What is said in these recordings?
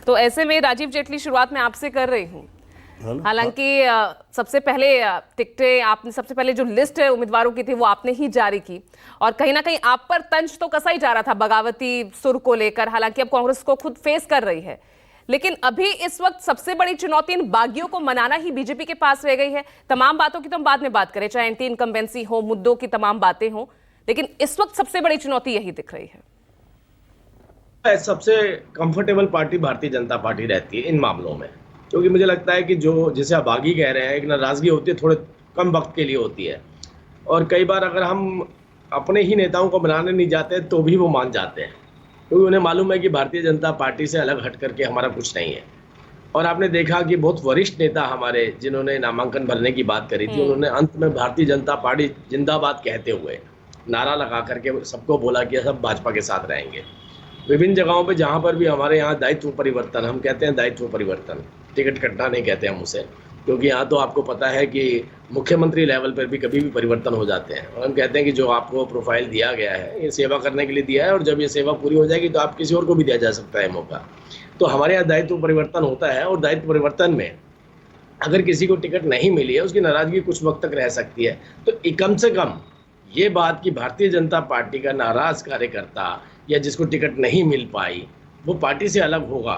तो ऐसे में राजीव जेटली, शुरुआत में आपसे कर रही हूँ। हालांकि सबसे पहले टिकटें आपने, सबसे पहले जो लिस्ट उम्मीदवारों की थी वो आपने ही जारी की, और कहीं ना कहीं आप पर तंज तो कसा ही जा रहा था बगावती सुर को लेकर। हालांकि अब कांग्रेस को खुद फेस कर रही है, लेकिन अभी इस वक्त सबसे बड़ी चुनौती इन बागियों को मनाना ही बीजेपी के पास रह गई है। तमाम बातों की तो हम बाद में बात करें, चाहे एंटी इनकम्बेंसी हो, मुद्दों की तमाम बातें हो, लेकिन इस वक्त सबसे बड़ी चुनौती यही दिख रही है। सबसे comfortable party Bharatiya Janata party रहती है इन मामलों में, क्योंकि मुझे लगता है कि जो जिसे आप बागी कह रहे हैं, एक नाराजगी होती है, थोड़े कम वक्त के लिए होती है, और कई बार अगर हम अपने ही नेताओं को बनाने नहीं जाते तो भी वो मान जाते हैं, क्योंकि उन्हें मालूम है कि भारतीय जनता पार्टी से अलग हट करके हमारा कुछ नहीं है। और आपने देखा कि बहुत वरिष्ठ नेता हमारे जिन्होंने नामांकन भरने की बात करी थी, उन्होंने अंत में भारतीय जनता पार्टी जिंदाबाद कहते हुए नारा लगा करके सबको बोला कि सब भाजपा के साथ रहेंगे। विभिन्न जगहों पे जहाँ पर भी हमारे यहाँ दायित्व परिवर्तन, हम कहते हैं दायित्व परिवर्तन, टिकट कटना नहीं कहते हम उसे, क्योंकि यहाँ तो आपको पता है कि मुख्यमंत्री लेवल पर भी कभी भी परिवर्तन हो जाते हैं, और हम कहते हैं कि जो आपको प्रोफाइल दिया गया है ये सेवा करने के लिए दिया है, और जब ये सेवा पूरी हो जाएगी तो आप किसी और को भी दिया जा सकता है मौका। तो हमारे यहाँ दायित्व परिवर्तन होता है, और दायित्व परिवर्तन में अगर किसी को टिकट नहीं मिली है, उसकी नाराजगी कुछ वक्त तक रह सकती है। तो कम से कम ये बात कि भारतीय जनता पार्टी का नाराज कार्यकर्ता या जिसको टिकट नहीं मिल पाई वो पार्टी से अलग होगा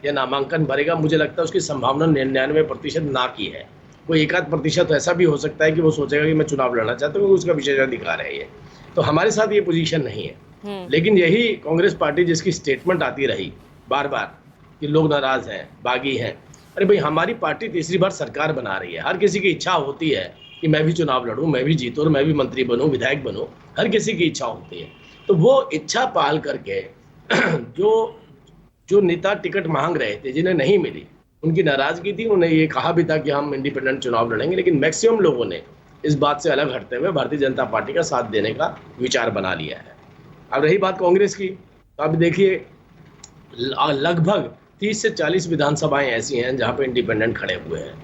या नामांकन भरेगा, मुझे लगता है उसकी संभावना 99% ना की है। कोई 1-8% ऐसा भी हो सकता है कि वो सोचेगा कि मैं चुनाव लड़ना चाहता हूँ, उसका विशेषाधिकार है ये। तो हमारे साथ ये पोजीशन नहीं है। लेकिन यही कांग्रेस पार्टी जिसकी स्टेटमेंट आती रही बार बार कि लोग नाराज हैं, बागी हैं, अरे भाई हमारी पार्टी तीसरी बार सरकार बना रही है। हर किसी की इच्छा होती है कि मैं भी चुनाव लड़ूं, मैं भी जीतूं और मैं भी मंत्री बनूं, विधायक बनूं, हर किसी की इच्छा होती है। तो वो इच्छा पाल करके जो नेता टिकट मांग रहे थे, जिन्हें नहीं मिली, उनकी नाराजगी थी। उन्हें ये कहा भी था कि हम इंडिपेंडेंट चुनाव लड़ेंगे, लेकिन मैक्सिमम लोगों ने इस बात से अलग हटते हुए भारतीय जनता पार्टी का साथ देने का विचार बना लिया है। अब रही बात कांग्रेस की, तो अब देखिए लगभग 30 से 40 विधानसभाएं ऐसी हैं जहाँ पे इंडिपेंडेंट खड़े हुए हैं,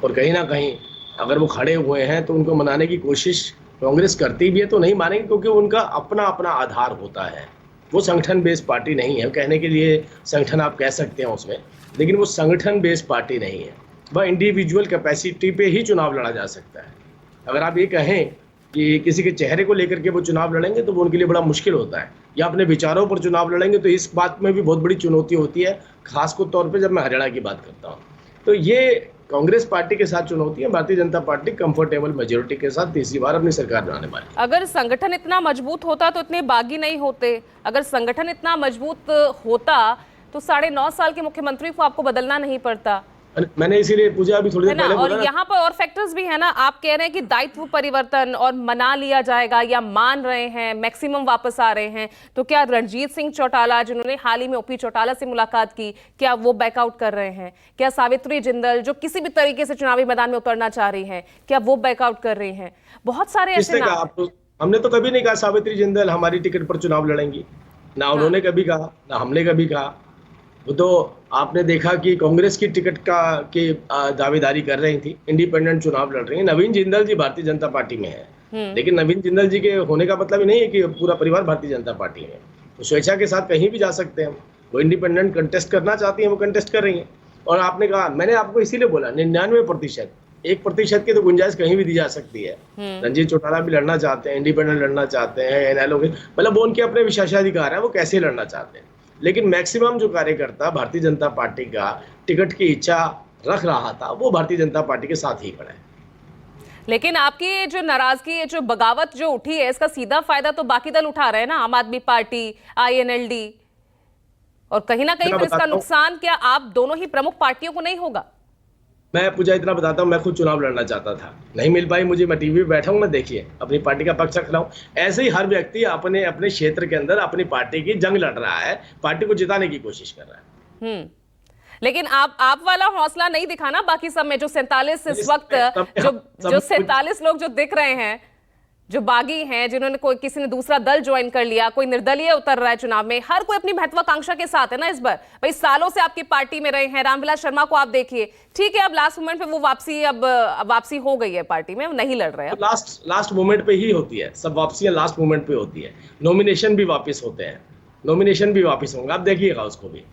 और कहीं ना कहीं अगर वो खड़े हुए हैं तो उनको मनाने की कोशिश कांग्रेस करती भी है। तो नहीं मानेंगे, क्योंकि उनका अपना अपना आधार होता है। वो संगठन बेस्ड पार्टी नहीं है। कहने के लिए संगठन आप कह सकते हैं उसमें, लेकिन वो संगठन बेस्ड पार्टी नहीं है। वह इंडिविजुअल कैपेसिटी पे ही चुनाव लड़ा जा सकता है। अगर आप ये कहें कि किसी के चेहरे को लेकर के वो चुनाव लड़ेंगे तो वो उनके लिए बड़ा मुश्किल होता है, या अपने विचारों पर चुनाव लड़ेंगे तो इस बात में भी बहुत बड़ी चुनौती होती है, खास तौर पर जब मैं हरियाणा की बात करता हूँ। तो ये कांग्रेस पार्टी के साथ चुनौती है। Bharatiya Janata party comfortable majority के साथ तीसरी बार अपनी सरकार बनाने वाली। अगर संगठन इतना मजबूत होता तो इतने बागी नहीं होते। अगर संगठन इतना मजबूत होता तो 9.5 साल के मुख्यमंत्री को आपको बदलना नहीं पड़ता। मैंने इसीलिए पूछा अभी थोड़ी देर पहले, और यहाँ पर और फैक्टर्स भी है ना। आप कह रहे हैं कि दायित्व परिवर्तन और मना लिया जाएगा, या मान रहे हैं, मैक्सिमम वापस आ रहे हैं, तो क्या रणजीत सिंह चौटाला, जिन्होंने हाल ही में ओपी चौटाला से मुलाकात की, क्या वो बैकआउट कर रहे हैं? क्या सावित्री जिंदल, जो किसी भी तरीके से चुनावी मैदान में उतरना चाह रही हैं, क्या वो बैकआउट कर रही हैं? बहुत सारे ऐसे नाम। हमने तो कभी नहीं कहा सावित्री जिंदल हमारी टिकट पर चुनाव लड़ेंगी, ना उन्होंने कभी कहा, ना हमने कभी कहा। वो तो आपने देखा कि कांग्रेस की टिकट की दावेदारी कर रही थी, इंडिपेंडेंट चुनाव लड़ रही है। नवीन जिंदल जी भारतीय जनता पार्टी में है, लेकिन नवीन जिंदल जी के होने का मतलब ही नहीं है कि पूरा परिवार भारतीय जनता पार्टी में। तो स्वेच्छा के साथ कहीं भी जा सकते हैं। वो इंडिपेंडेंट कंटेस्ट करना चाहती हैं, वो कंटेस्ट कर रही हैं। और आपने कहा, मैंने आपको इसीलिए बोला 99%, 1% की तो गुंजाइश कहीं भी दी जा सकती है। रणजीत चौटाला भी लड़ना चाहते हैं, इंडिपेंडेंट लड़ना चाहते हैं, एनएलओ के, मतलब वो उनके अपने विशेषाधिकार है, वो कैसे लड़ना चाहते हैं। लेकिन मैक्सिमम जो कार्यकर्ता भारतीय जनता पार्टी का टिकट की इच्छा रख रहा था, वो भारतीय जनता पार्टी के साथ ही खड़ा है। लेकिन आपकी जो नाराजगी, जो बगावत जो उठी है, इसका सीधा फायदा तो बाकी दल उठा रहे हैं ना, आम आदमी पार्टी, INLD, और कहीं ना कहीं इसका नुकसान क्या आप दोनों ही प्रमुख पार्टियों को नहीं होगा? मैं पूजा इतना बताता हूँ, मैं खुद चुनाव लड़ना चाहता था, नहीं मिल पाई मुझे। मैं टीवी पे बैठा हूँ, मैं देखिए अपनी पार्टी का पक्ष रख रहा हूँ। ऐसे ही हर व्यक्ति अपने अपने क्षेत्र के अंदर अपनी पार्टी की जंग लड़ रहा है, पार्टी को जिताने की कोशिश कर रहा है। लेकिन आप वाला हौसला नहीं दिखा ना बाकी सब में। जो 47 इस वक्त जो 47 लोग जो दिख रहे हैं, जो बागी हैं, जिन्होंने कोई किसी ने दूसरा दल ज्वाइन कर लिया, कोई निर्दलीय उतर रहा है चुनाव में, हर कोई अपनी महत्वाकांक्षा के साथ है ना इस बार। भाई सालों से आपकी पार्टी में रहे हैं। रामविलास शर्मा को आप देखिए, ठीक है अब लास्ट मोमेंट पे वो वापसी, अब वापसी हो गई है पार्टी में, नहीं लड़ रहे हैं। तो लास्ट मोमेंट पे ही होती है सब वापसियां, लास्ट मोमेंट पे होती है। नॉमिनेशन भी वापस होते हैं, नॉमिनेशन भी वापस होंगे, आप देखिएगा उसको भी।